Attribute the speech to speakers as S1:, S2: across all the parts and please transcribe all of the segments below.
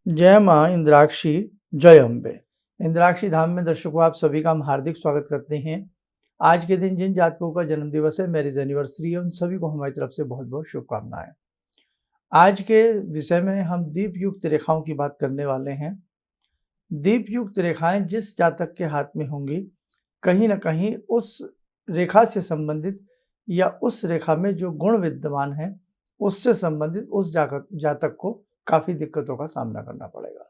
S1: जय माँ इंद्राक्षी, जय अम्बे। इंद्राक्षी धाम में दर्शकों आप सभी का हम हार्दिक स्वागत करते हैं। आज के दिन जिन जातकों का जन्म दिवस है, मैरिज एनिवर्सरी है, उन सभी को हमारी तरफ से बहुत बहुत शुभकामनाएं। आज के विषय में हम दीप युक्त रेखाओं की बात करने वाले हैं। दीप युक्त रेखाएं जिस जातक के हाथ में होंगी, कहीं ना कहीं उस रेखा से संबंधित या उस रेखा में जो गुण विद्यमान है उससे संबंधित उस जातक को काफी दिक्कतों का सामना करना पड़ेगा।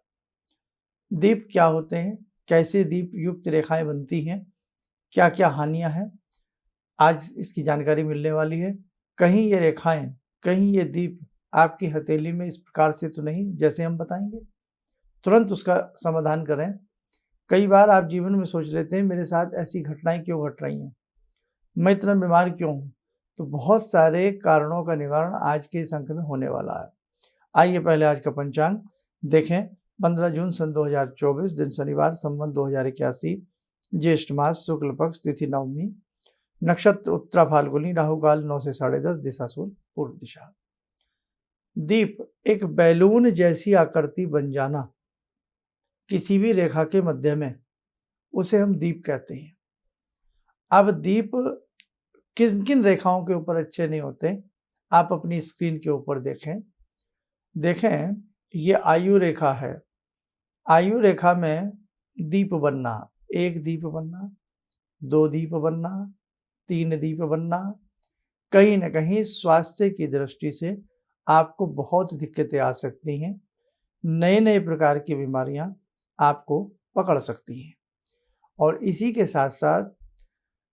S1: दीप क्या होते हैं, कैसे दीप युक्त रेखाएं बनती हैं, क्या क्या हानियां हैं, आज इसकी जानकारी मिलने वाली है। कहीं ये रेखाएं, कहीं ये दीप आपकी हथेली में इस प्रकार से तो नहीं जैसे हम बताएंगे, तुरंत उसका समाधान करें। कई बार आप जीवन में सोच लेते हैं मेरे साथ ऐसी घटनाएं क्यों घट रही हैं, मैं इतना बीमार क्यों हूँ। तो बहुत सारे कारणों का निवारण आज के इस अंक में होने वाला है। आइए पहले आज का पंचांग देखें। 15 जून सन 2024, दिन शनिवार, संवत 2081, ज्येष्ठ मास, शुक्ल पक्ष, तिथि नवमी, नक्षत्र उत्तरा फाल्गुनी, राहु काल 9 से 10:30, दिशा सूर्य पूर्व दिशा। दीप एक बैलून जैसी आकृति बन जाना किसी भी रेखा के मध्य में, उसे हम दीप कहते हैं। अब दीप किन किन रेखाओं के ऊपर अच्छे नहीं होते, आप अपनी स्क्रीन के ऊपर देखें। ये आयु रेखा है। आयु रेखा में दीप बनना, एक दीप बनना, दो दीप बनना, तीन दीप बनना, कहीं ना कहीं स्वास्थ्य की दृष्टि से आपको बहुत दिक्कतें आ सकती हैं। नए नए प्रकार की बीमारियां आपको पकड़ सकती हैं। और इसी के साथ साथ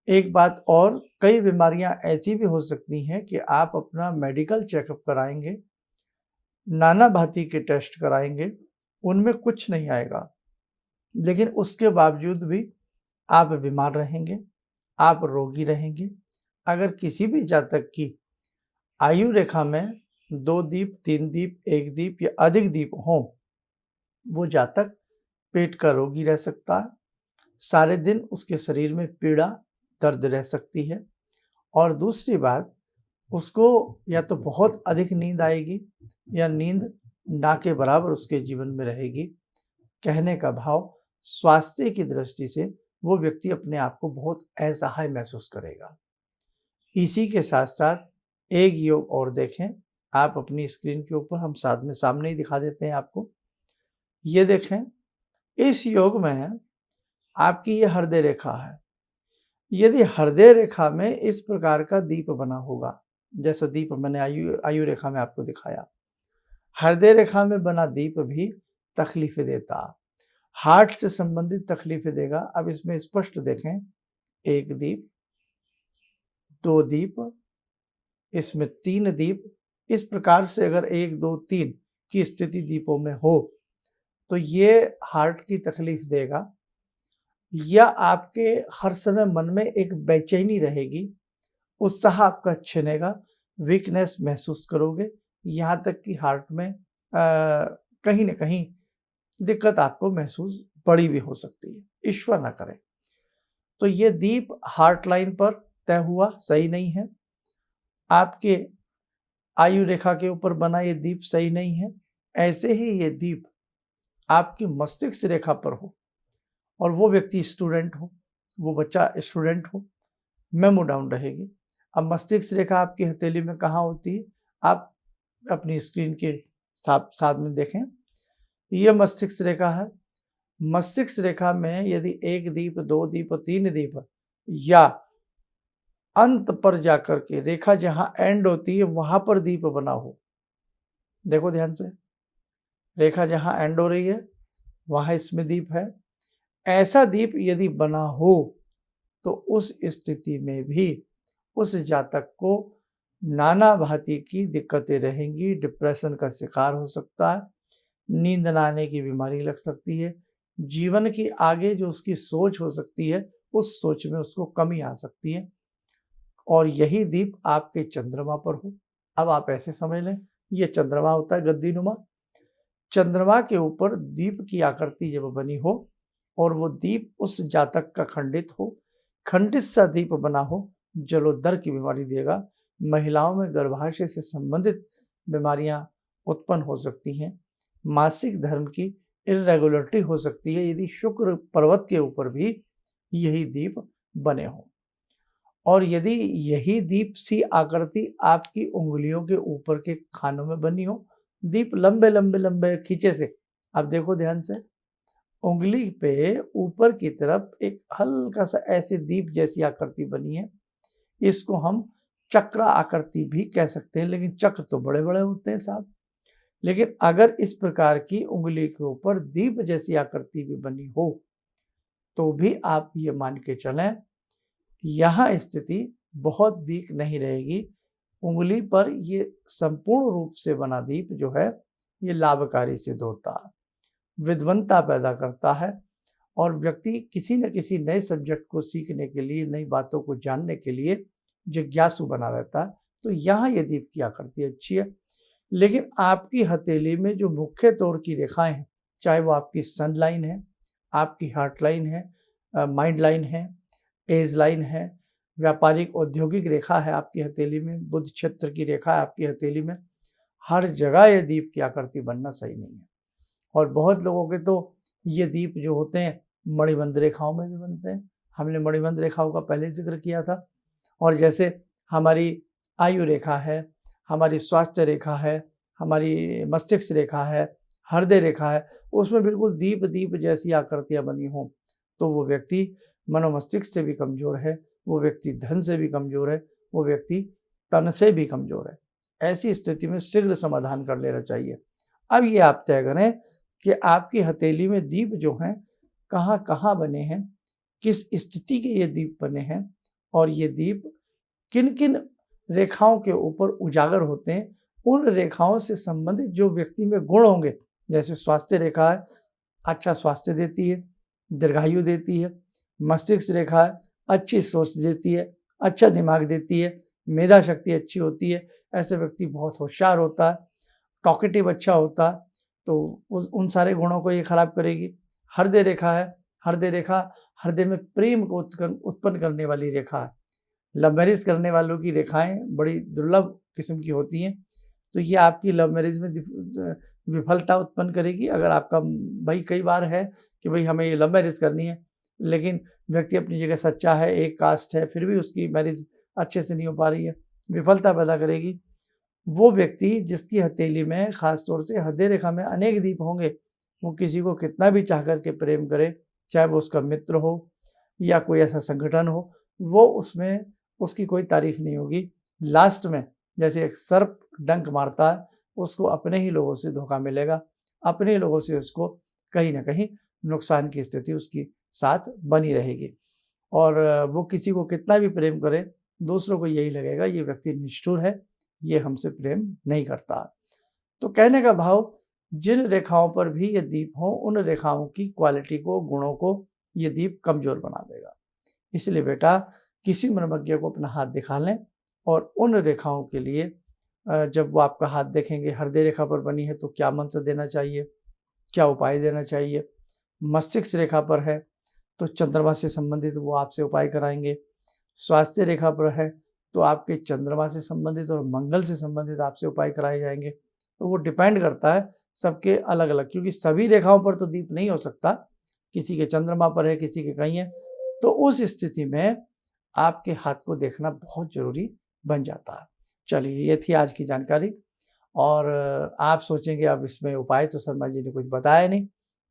S1: एक बात और, कई बीमारियां ऐसी भी हो सकती हैं कि आप अपना मेडिकल चेकअप कराएंगे, नाना भांति के टेस्ट कराएंगे, उनमें कुछ नहीं आएगा, लेकिन उसके बावजूद भी आप बीमार रहेंगे, आप रोगी रहेंगे। अगर किसी भी जातक की आयु रेखा में 2 दीप, 3 दीप, 1 दीप या अधिक दीप हों, वो जातक पेट का रोगी रह सकता है। सारे दिन उसके शरीर में पीड़ा, दर्द रह सकती है। और दूसरी बात, उसको या तो बहुत अधिक नींद आएगी या नींद ना के बराबर उसके जीवन में रहेगी। कहने का भाव, स्वास्थ्य की दृष्टि से वो व्यक्ति अपने आप को बहुत असहाय महसूस करेगा। इसी के साथ साथ एक योग और देखें, आप अपनी स्क्रीन के ऊपर, हम साथ में सामने ही दिखा देते हैं आपको। ये देखें, इस योग में आपकी ये हृदय रेखा है। यदि हृदय रेखा में इस प्रकार का दीप बना होगा, जैसा दीप मैंने आयु रेखा में आपको दिखाया, हृदय रेखा में बना दीप भी तकलीफें देता, हार्ट से संबंधित तकलीफें देगा। अब इसमें स्पष्ट देखें, एक दीप, दो दीप, इसमें तीन दीप। इस प्रकार से अगर 1, 2, 3 की स्थिति दीपों में हो तो ये हार्ट की तकलीफ देगा, या आपके हर समय मन में एक बेचैनी रहेगी, उत्साह आपका छिनेगा, वीकनेस महसूस करोगे, यहाँ तक कि हार्ट में कहीं ना कहीं दिक्कत आपको महसूस बड़ी भी हो सकती है, ईश्वर ना करे। तो ये दीप हार्ट लाइन पर तय हुआ सही नहीं है। आपके आयु रेखा के ऊपर बना ये दीप सही नहीं है। ऐसे ही ये दीप आपकी मस्तिष्क रेखा पर हो और वो व्यक्ति स्टूडेंट हो, वो बच्चा स्टूडेंट हो, मेमो डाउन रहेगी। अब मस्तिष्क रेखा आपकी हथेली में कहाँ होती है, आप अपनी स्क्रीन के साथ में देखें। यह मस्तिष्क रेखा है। मस्तिष्क रेखा में यदि एक दीप, दो दीप, तीन दीप, या अंत पर जाकर के रेखा जहां एंड होती है वहां पर दीप बना हो, देखो ध्यान से, रेखा जहां एंड हो रही है वहां इसमें दीप है, ऐसा दीप यदि बना हो तो उस स्थिति में भी उस जातक को नाना भांति की दिक्कतें रहेंगी। डिप्रेशन का शिकार हो सकता है, नींद न आने की बीमारी लग सकती है, जीवन की आगे जो उसकी सोच हो सकती है उस सोच में उसको कमी आ सकती है। और यही दीप आपके चंद्रमा पर हो। अब आप ऐसे समझ लें, ये चंद्रमा होता है गद्दी नुमा, चंद्रमा के ऊपर दीप की आकृति जब बनी हो और वो दीप उस जातक का खंडित हो, खंडित सा दीप बना हो, जलोदर की बीमारी देगा। महिलाओं में गर्भाशय से संबंधित बीमारियां उत्पन्न हो सकती हैं। मासिक धर्म की इरेगुलरिटी हो सकती है यदि शुक्र पर्वत के ऊपर भी यही दीप बने हों। और यदि यही दीप सी आकृति आपकी उंगलियों के ऊपर के खानों में बनी हो, दीप लंबे लंबे लंबे खींचे से, आप देखो ध्यान से, उंगली पे ऊपर की तरफ एक हल्का सा ऐसे दीप जैसी आकृति बनी है, इसको हम चक्र आकृति भी कह सकते हैं, लेकिन चक्र तो बड़े बड़े होते हैं साहब। लेकिन अगर इस प्रकार की उंगली के ऊपर दीप जैसी आकृति भी बनी हो तो भी आप ये मान के चलें यहाँ स्थिति बहुत वीक नहीं रहेगी। उंगली पर ये संपूर्ण रूप से बना दीप जो है ये लाभकारी सिद्ध होता है, विद्वत्ता पैदा करता है और व्यक्ति किसी न किसी नए सब्जेक्ट को सीखने के लिए, नई बातों को जानने के लिए जिज्ञासु बना रहता है। तो यहाँ ये दीप की आकृति अच्छी है। लेकिन आपकी हथेली में जो मुख्य तौर की रेखाएं हैं, चाहे वो आपकी सन लाइन है, आपकी हार्ट लाइन है, माइंड लाइन है, एज लाइन है, व्यापारिक औद्योगिक रेखा है आपकी हथेली में, बुद्ध क्षेत्र की रेखा है आपकी हथेली में, हर जगह ये दीप की आकृति बनना सही नहीं है। और बहुत लोगों के तो ये दीप जो होते हैं मणिबंध रेखाओं में भी बनते हैं। हमने मणिबंध रेखाओं का पहले जिक्र किया था। और जैसे हमारी आयु रेखा है, हमारी स्वास्थ्य रेखा है, हमारी मस्तिष्क रेखा है, हृदय रेखा है, उसमें बिल्कुल दीप दीप जैसी आकृतियाँ बनी हों तो वो व्यक्ति मनोमस्तिष्क से भी कमज़ोर है, वो व्यक्ति धन से भी कमज़ोर है, वो व्यक्ति तन से भी कमज़ोर है। ऐसी स्थिति में शीघ्र समाधान कर लेना चाहिए। अब ये आप तय करें कि आपकी हथेली में दीप जो हैं कहाँ कहाँ बने हैं, किस स्थिति के ये दीप बने हैं और ये दीप किन किन रेखाओं के ऊपर उजागर होते हैं। उन रेखाओं से संबंधित जो व्यक्ति में गुण होंगे, जैसे स्वास्थ्य रेखा है, अच्छा स्वास्थ्य देती है, दीर्घायु देती है, मस्तिष्क रेखा है, अच्छी सोच देती है, अच्छा दिमाग देती है, मेधा शक्ति अच्छी होती है, ऐसे व्यक्ति बहुत होशियार होता है, टॉकेटिव अच्छा होता है, तो उन सारे गुणों को ये खराब करेगी। हृदय रेखा है, हृदय रेखा हृदय में प्रेम को उत्पन्न करने वाली रेखा है। लव मैरिज करने वालों की रेखाएं बड़ी दुर्लभ किस्म की होती हैं, तो ये आपकी लव मैरिज में विफलता उत्पन्न करेगी। अगर आपका भाई कई बार है कि भाई हमें ये लव मैरिज करनी है, लेकिन व्यक्ति अपनी जगह सच्चा है, एक कास्ट है, फिर भी उसकी मैरिज अच्छे से नहीं हो पा रही है, विफलता पैदा करेगी। वो व्यक्ति जिसकी हथेली में खास तौर से हृदय रेखा में अनेक दीप होंगे, वो किसी को कितना भी चाह करके प्रेम करे, चाहे वो उसका मित्र हो या कोई ऐसा संगठन हो, वो उसमें उसकी कोई तारीफ नहीं होगी। लास्ट में जैसे एक सर्प डंक मारता है, उसको अपने ही लोगों से धोखा मिलेगा, अपने लोगों से उसको कहीं ना कहीं नुकसान की स्थिति उसकी साथ बनी रहेगी। और वो किसी को कितना भी प्रेम करे, दूसरों को यही लगेगा ये व्यक्ति निष्ठुर है, ये हमसे प्रेम नहीं करता। तो कहने का भाव, जिन रेखाओं पर भी ये दीप हो, उन रेखाओं की क्वालिटी को, गुणों को ये दीप कमजोर बना देगा। इसलिए बेटा किसी मनोवैज्ञ को अपना हाथ दिखा लें और उन रेखाओं के लिए जब वो आपका हाथ देखेंगे, हृदय रेखा पर बनी है तो क्या मंत्र देना चाहिए, क्या उपाय देना चाहिए। मस्तिष्क रेखा पर है तो चंद्रमा से संबंधित वो आपसे उपाय कराएंगे। स्वास्थ्य रेखा पर है तो आपके चंद्रमा से संबंधित और मंगल से संबंधित आपसे उपाय कराए जाएंगे। तो वो डिपेंड करता है सबके अलग अलग, क्योंकि सभी रेखाओं पर तो दीप नहीं हो सकता, किसी के चंद्रमा पर है, किसी के कहीं है। तो उस स्थिति में आपके हाथ को देखना बहुत जरूरी बन जाता है। चलिए, ये थी आज की जानकारी। और आप सोचेंगे अब इसमें उपाय तो शर्मा जी ने कुछ बताया नहीं,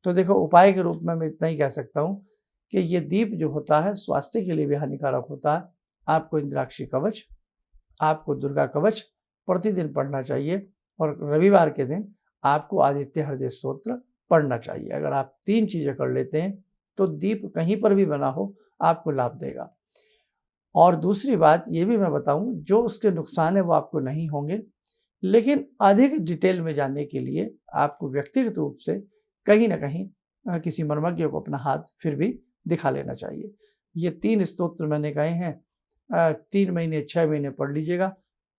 S1: तो देखो उपाय के रूप में मैं इतना ही कह सकता हूँ कि ये दीप जो होता है स्वास्थ्य के लिए भी हानिकारक होता है। आपको इंद्राक्षी कवच, आपको दुर्गा कवच प्रतिदिन पढ़ना चाहिए और रविवार के दिन आपको आदित्य हृदय स्तोत्र पढ़ना चाहिए। अगर आप 3 चीज़ें कर लेते हैं तो दीप कहीं पर भी बना हो आपको लाभ देगा। और दूसरी बात ये भी मैं बताऊं, जो उसके नुकसान है वो आपको नहीं होंगे, लेकिन अधिक डिटेल में जानने के लिए आपको व्यक्तिगत रूप से कहीं ना कहीं किसी मनोवैज्ञ को अपना हाथ फिर भी दिखा लेना चाहिए। ये 3 स्तोत्र मैंने कहे हैं, 3 महीने 6 महीने पढ़ लीजिएगा,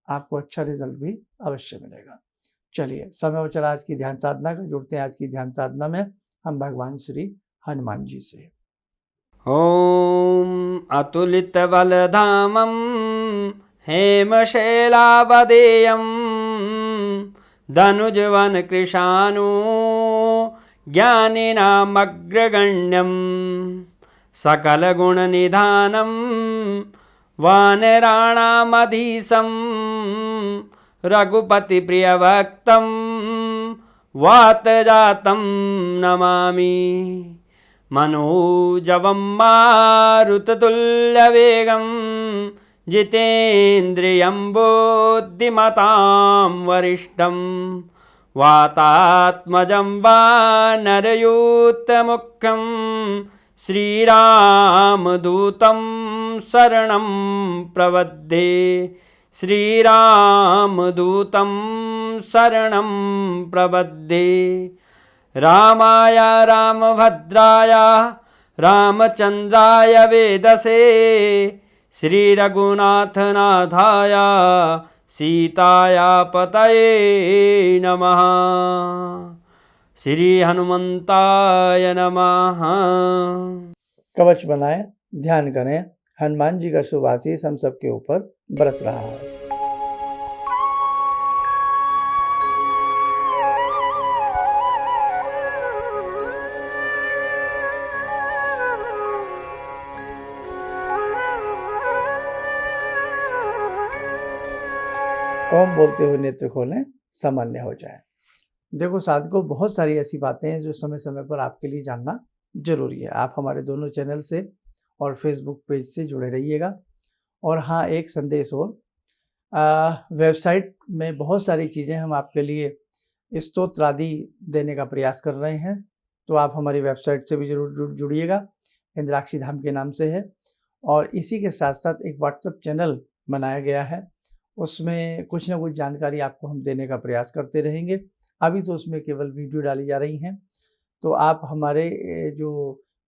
S1: आपको अच्छा रिजल्ट भी अवश्य मिलेगा। चलिए, समय हो चला आज की ध्यान साधना का। जुड़ते हैं आज की ध्यान साधना में हम भगवान श्री हनुमान जी से।
S2: ॐ अतुलितबलधामं हेमशैलावदेयं धनुजवन कृशानु ज्ञानिनामग्रगण्यं सकलगुणनिधानं वानराणामधीशं रघुपतिप्रियभक्तं वातजातं नमामि। मनोजवं मारुततुल्यवेगं जितेन्द्रियं बुद्धिमतां वरिष्ठं वातात्मजं वानरयूथमुख्यं श्रीरामदूतं शरणं प्रपद्ये। श्रीरामदूतं शरणं प्रपद्ये। रामाय रामभद्राय रामचन्द्राय वेदसे श्रीरघुनाथनाथाय सीताया पतये नमः। श्री हनुमंताय नमः।
S1: कवच बनाएं, ध्यान करें, हनुमान जी का शुभ आशीष हम सबके ऊपर बरस रहा है। ओम बोलते हुए नेत्र खोलें, सामान्य हो जाए। देखो साथियों, बहुत सारी ऐसी बातें हैं जो समय समय पर आपके लिए जानना जरूरी है। आप हमारे दोनों चैनल से और फेसबुक पेज से जुड़े रहिएगा। और हाँ, एक संदेश और, वेबसाइट में बहुत सारी चीज़ें हम आपके लिए स्तोत्र आदि देने का प्रयास कर रहे हैं, तो आप हमारी वेबसाइट से भी जरूर जुड़िएगा। इंद्राक्षी धाम के नाम से है। और इसी के साथ साथ एक व्हाट्सएप चैनल बनाया गया है, उसमें कुछ ना कुछ जानकारी आपको हम देने का प्रयास करते रहेंगे। अभी तो उसमें केवल वीडियो डाली जा रही हैं, तो आप हमारे जो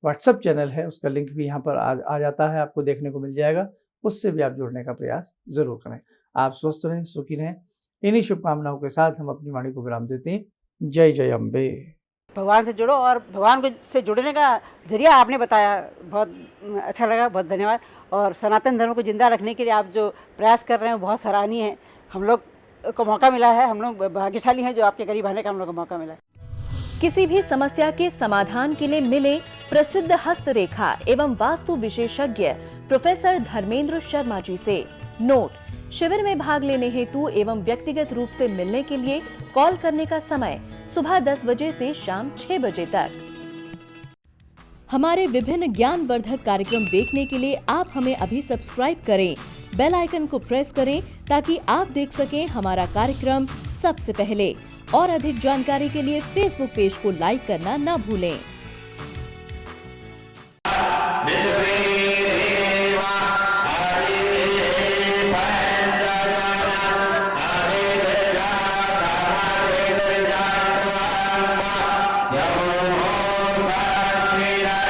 S1: व्हाट्सएप चैनल है उसका लिंक भी यहाँ पर आ जाता है, आपको देखने को मिल जाएगा। उससे भी आप जुड़ने का प्रयास जरूर करें। आप स्वस्थ रहें, सुखी रहें। इन्हीं शुभकामनाओं के साथ हम अपनी वाणी को विराम देते हैं। जय जय अम्बे।
S3: भगवान से जुड़ो, और भगवान से जुड़ने का जरिया आपने बताया, बहुत अच्छा लगा, बहुत धन्यवाद। और सनातन धर्म को जिंदा रखने के लिए आप जो प्रयास कर रहे हैं वो बहुत सराहनीय है। हम लोग को मौका मिला है, हम लोग भाग्यशाली हैं जो आपके करीब आने का हम लोग को मौका मिला है।
S4: किसी भी समस्या के समाधान के लिए मिले प्रसिद्ध हस्तरेखा एवं वास्तु विशेषज्ञ प्रोफेसर धर्मेंद्र शर्मा जी से। नोट: शिविर में भाग लेने हेतु एवं व्यक्तिगत रूप से मिलने के लिए कॉल करने का समय सुबह 10 बजे से शाम 6 बजे तक। हमारे विभिन्न ज्ञानवर्धक कार्यक्रम देखने के लिए आप हमें अभी सब्सक्राइब करें, बेल आइकन को प्रेस करें ताकि आप देख सकें हमारा कार्यक्रम सबसे पहले। और अधिक जानकारी के लिए फेसबुक पेज को लाइक करना न भूलें।